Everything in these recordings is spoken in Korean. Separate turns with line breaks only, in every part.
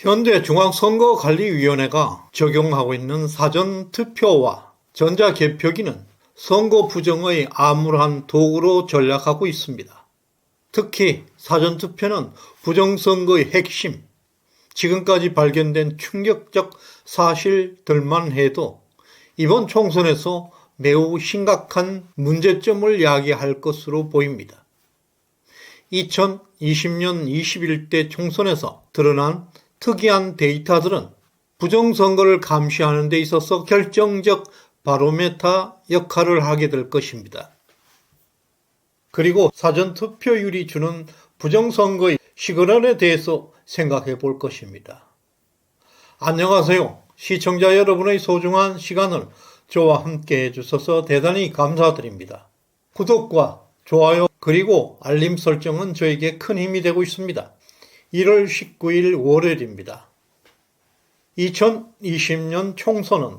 현대중앙선거관리위원회가 적용하고 있는 사전투표와 전자개표기는 선거 부정의 암울한 도구로 전락하고 있습니다. 특히 사전투표는 부정선거의 핵심, 지금까지 발견된 충격적 사실들만 해도 이번 총선에서 매우 심각한 문제점을 야기할 것으로 보입니다. 2020년 21대 총선에서 드러난 특이한 데이터들은 부정선거를 감시하는 데 있어서 결정적 바로메터 역할을 하게 될 것입니다. 그리고 사전투표율이 주는 부정선거의 시그널에 대해서 생각해 볼 것입니다. 안녕하세요. 시청자 여러분의 소중한 시간을 저와 함께 해주셔서 대단히 감사드립니다. 구독과 좋아요 그리고 알림 설정은 저에게 큰 힘이 되고 있습니다. 1월 19일 월요일입니다. 2020년 총선은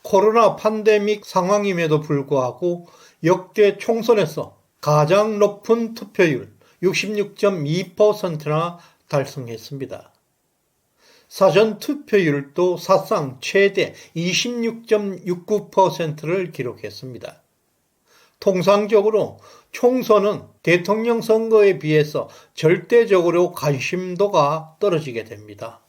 코로나 팬데믹 상황임에도 불구하고 역대 총선에서 가장 높은 투표율 66.2%나 달성했습니다. 사전투표율도 사상 최대 26.69%를 기록했습니다. 통상적으로 총선은 대통령 선거에 비해서 절대적으로 관심도가 떨어지게 됩니다.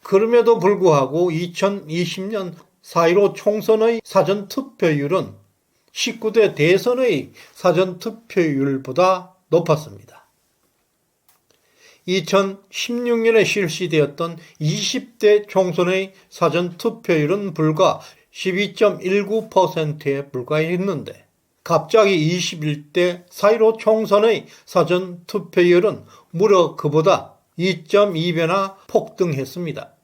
그럼에도 불구하고 2020년 4.15 총선의 사전투표율은 19대 대선의 사전투표율보다 높았습니다. 2016년에 실시되었던 20대 총선의 사전투표율은 불과 12.19%에 불과했는데 갑자기 21대 4.15 총선의 사전투표율은 무려 그보다 2.2배나 폭등했습니다.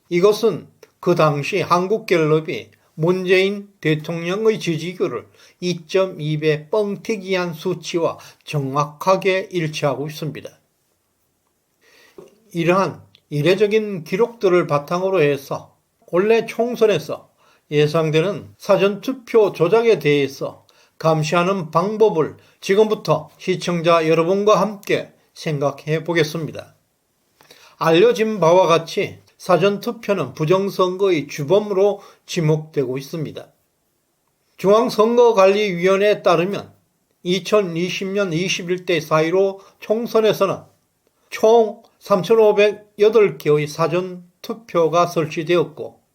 이것은 그 당시 한국갤럽이 문재인 대통령의 지지율을 2.2배 뻥튀기한 수치와 정확하게 일치하고 있습니다. 이러한 이례적인 기록들을 바탕으로 해서 올해 총선에서 예상되는 사전투표 조작에 대해서 감시하는 방법을 지금부터 시청자 여러분과 함께 생각해 보겠습니다. 알려진 바와 같이 사전투표는 부정선거의 주범으로 지목되고 있습니다. 중앙선거관리위원회에 따르면 2020년 21대 4.15 총선에서는 총 3,508개의 사전투표가 설치되었고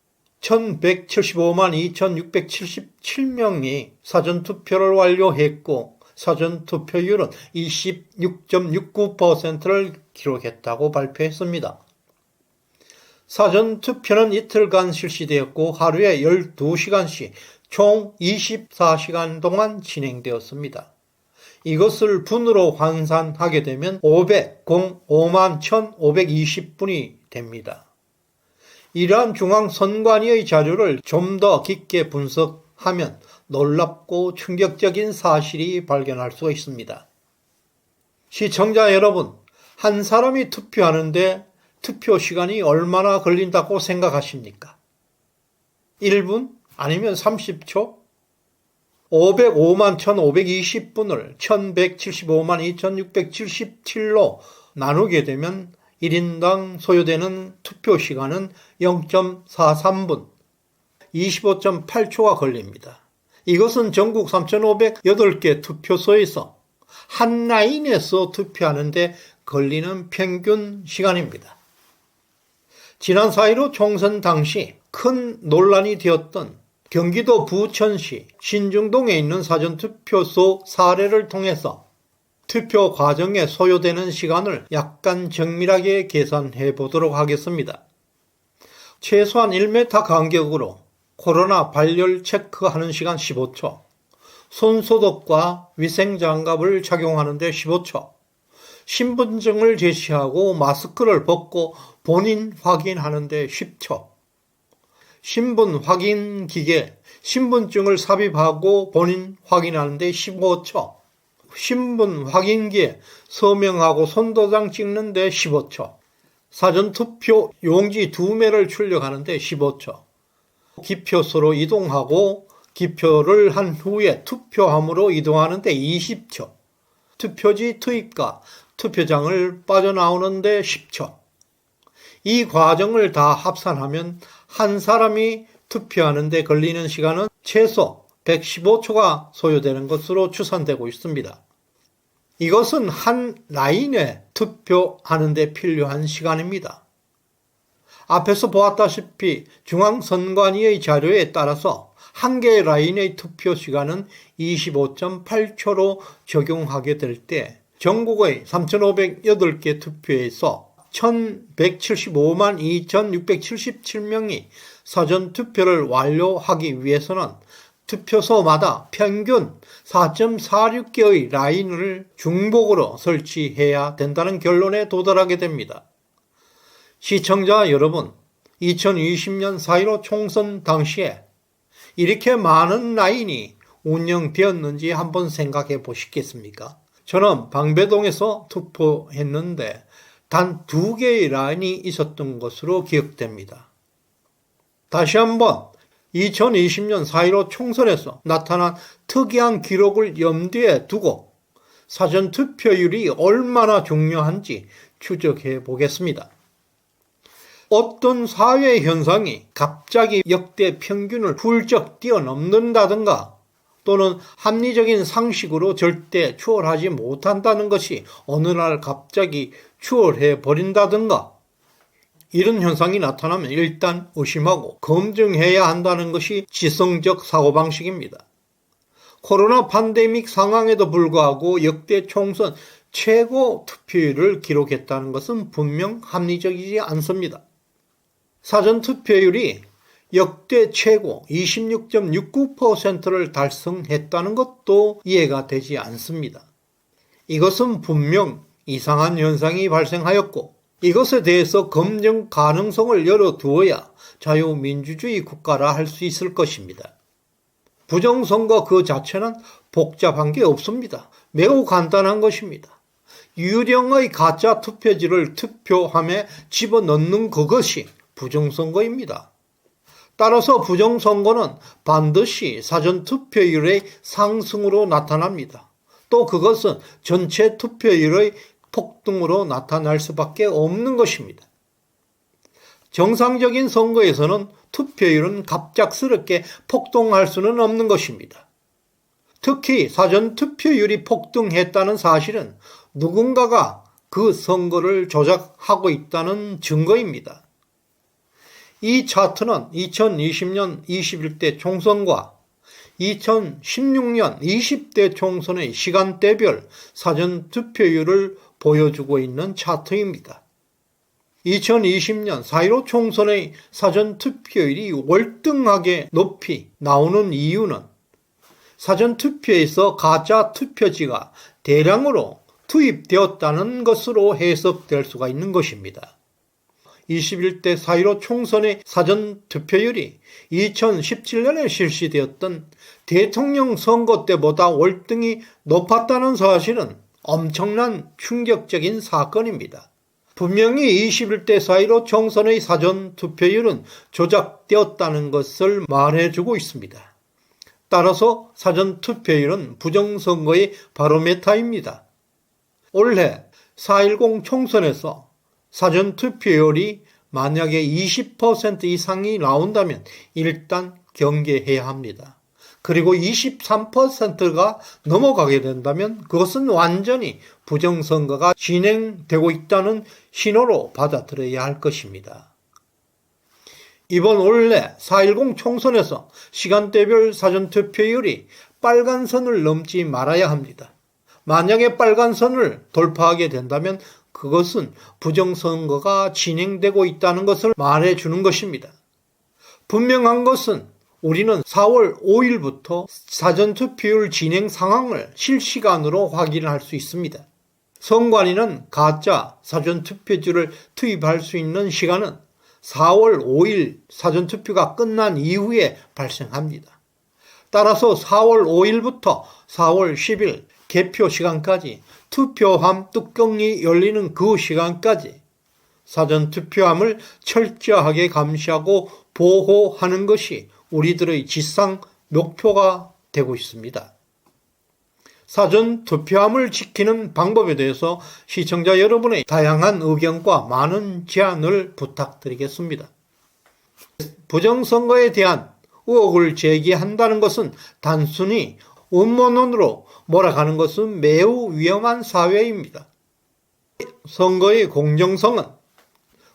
1,175만 2,677명이 사전투표를 완료했고 사전투표율은 26.69%를 기록했다고 발표했습니다. 사전투표는 이틀간 실시되었고 하루에 12시간씩 총 24시간 동안 진행되었습니다. 이것을 분으로 환산하게 되면 505만 1,520분이 됩니다. 이러한 중앙선관위의 자료를 좀 더 깊게 분석하면 놀랍고 충격적인 사실이 발견할 수가 있습니다. 시청자 여러분, 한 사람이 투표하는데 투표 시간이 얼마나 걸린다고 생각하십니까? 1분? 아니면 30초? 505만 1,520분을 1,175만 2,677로 나누게 되면 1인당 소요되는 투표 시간은 0.43분, 25.8초가 걸립니다. 이것은 전국 3,508개 투표소에서 한 라인에서 투표하는데 걸리는 평균 시간입니다. 지난 4.15 총선 당시 큰 논란이 되었던 경기도 부천시 신중동에 있는 사전투표소 사례를 통해서 투표 과정에 소요되는 시간을 약간 정밀하게 계산해 보도록 하겠습니다. 최소한 1m 간격으로 코로나 발열 체크하는 시간 15초, 손소독과 위생장갑을 착용하는 데 15초, 신분증을 제시하고 마스크를 벗고 본인 확인하는 데 10초, 신분 확인 기계, 신분증을 삽입하고 본인 확인하는 데 15초, 신분 확인기에 서명하고 손도장 찍는 데 15초, 사전투표 용지 2매를 출력하는 데 15초, 기표소로 이동하고 기표를 한 후에 투표함으로 이동하는 데 20초, 투표지 투입과 투표장을 빠져나오는 데 10초, 이 과정을 다 합산하면 한 사람이 투표하는 데 걸리는 시간은 최소 115초가 소요되는 것으로 추산되고 있습니다. 이것은 한 라인에 투표하는 데 필요한 시간입니다. 앞에서 보았다시피 중앙선관위의 자료에 따라서 한 개의 라인의 투표 시간은 25.8초로 적용하게 될 때 전국의 3,508개 투표에서 1,175만 2,677명이 사전투표를 완료하기 위해서는 투표소마다 평균 4.46개의 라인을 중복으로 설치해야 된다는 결론에 도달하게 됩니다. 시청자 여러분, 2020년 4.15 총선 당시에 이렇게 많은 라인이 운영되었는지 한번 생각해 보시겠습니까? 저는 방배동에서 투표했는데 단 2개의 라인이 있었던 것으로 기억됩니다. 다시 한번 2020년 4.15 총선에서 나타난 특이한 기록을 염두에 두고 사전투표율이 얼마나 중요한지 추적해 보겠습니다. 어떤 사회 현상이 갑자기 역대 평균을 훌쩍 뛰어넘는다든가 또는 합리적인 상식으로 절대 추월하지 못한다는 것이 어느 날 갑자기 추월해 버린다든가 이런 현상이 나타나면 일단 의심하고 검증해야 한다는 것이 지성적 사고방식입니다. 코로나 팬데믹 상황에도 불구하고 역대 총선 최고 투표율을 기록했다는 것은 분명 합리적이지 않습니다. 사전투표율이 역대 최고 26.69%를 달성했다는 것도 이해가 되지 않습니다. 이것은 분명 이상한 현상이 발생하였고 이것에 대해서 검증 가능성을 열어두어야 자유민주주의 국가라 할 수 있을 것입니다. 부정선거 그 자체는 복잡한 게 없습니다. 매우 간단한 것입니다. 유령의 가짜 투표지를 투표함에 집어넣는 그것이 부정선거입니다. 따라서 부정선거는 반드시 사전투표율의 상승으로 나타납니다. 또 그것은 전체 투표율의 폭등으로 나타날 수밖에 없는 것입니다. 정상적인 선거에서는 투표율은 갑작스럽게 폭등할 수는 없는 것입니다. 특히 사전투표율이 폭등했다는 사실은 누군가가 그 선거를 조작하고 있다는 증거입니다. 이 차트는 2020년 21대 총선과 2016년 20대 총선의 시간대별 사전투표율을 보여주고 있는 차트입니다. 2020년 4.15 총선의 사전투표율이 월등하게 높이 나오는 이유는 사전투표에서 가짜 투표지가 대량으로 투입되었다는 것으로 해석될 수가 있는 것입니다. 21대 4.15 총선의 사전투표율이 2017년에 실시되었던 대통령 선거 때보다 월등히 높았다는 사실은 엄청난 충격적인 사건입니다. 분명히 21대 4.15 총선의 사전투표율은 조작되었다는 것을 말해주고 있습니다. 따라서 사전투표율은 부정선거의 바로메타입니다. 올해 4.10 총선에서 사전투표율이 만약에 20% 이상이 나온다면 일단 경계해야 합니다. 그리고 23%가 넘어가게 된다면 그것은 완전히 부정선거가 진행되고 있다는 신호로 받아들여야 할 것입니다. 이번 올해 4.10 총선에서 시간대별 사전투표율이 빨간 선을 넘지 말아야 합니다. 만약에 빨간 선을 돌파하게 된다면 그것은 부정선거가 진행되고 있다는 것을 말해주는 것입니다. 분명한 것은 우리는 4월 5일부터 사전투표율 진행 상황을 실시간으로 확인할 수 있습니다. 선관위는 가짜 사전투표지를 투입할 수 있는 시간은 4월 5일 사전투표가 끝난 이후에 발생합니다. 따라서 4월 5일부터 4월 10일 개표 시간까지 투표함 뚜껑이 열리는 그 시간까지 사전투표함을 철저하게 감시하고 보호하는 것이 우리들의 지상 목표가 되고 있습니다. 사전 투표함을 지키는 방법에 대해서 시청자 여러분의 다양한 의견과 많은 제안을 부탁드리겠습니다. 부정선거에 대한 의혹을 제기한다는 것은 단순히 음모론으로 몰아가는 것은 매우 위험한 사회입니다. 선거의 공정성은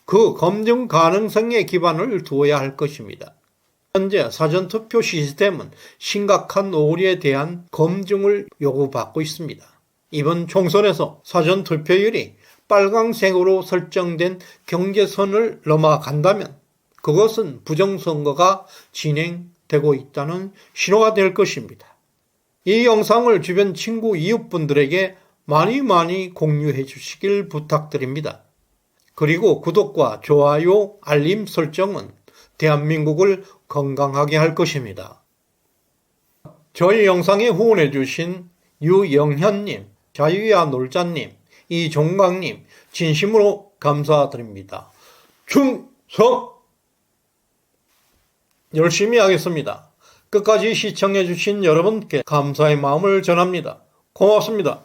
그 검증 가능성에 기반을 두어야 할 것입니다. 현재 사전투표 시스템은 심각한 오류에 대한 검증을 요구받고 있습니다. 이번 총선에서 사전투표율이 빨강색으로 설정된 경계선을 넘어간다면 그것은 부정선거가 진행되고 있다는 신호가 될 것입니다. 이 영상을 주변 친구 이웃분들에게 많이 공유해 주시길 부탁드립니다. 그리고 구독과 좋아요, 알림 설정은 대한민국을 건강하게 할 것입니다. 저희 영상에 후원해 주신 유영현님, 자유야 놀자님, 이종광님 진심으로 감사드립니다. 충성! 열심히 하겠습니다. 끝까지 시청해 주신 여러분께 감사의 마음을 전합니다. 고맙습니다.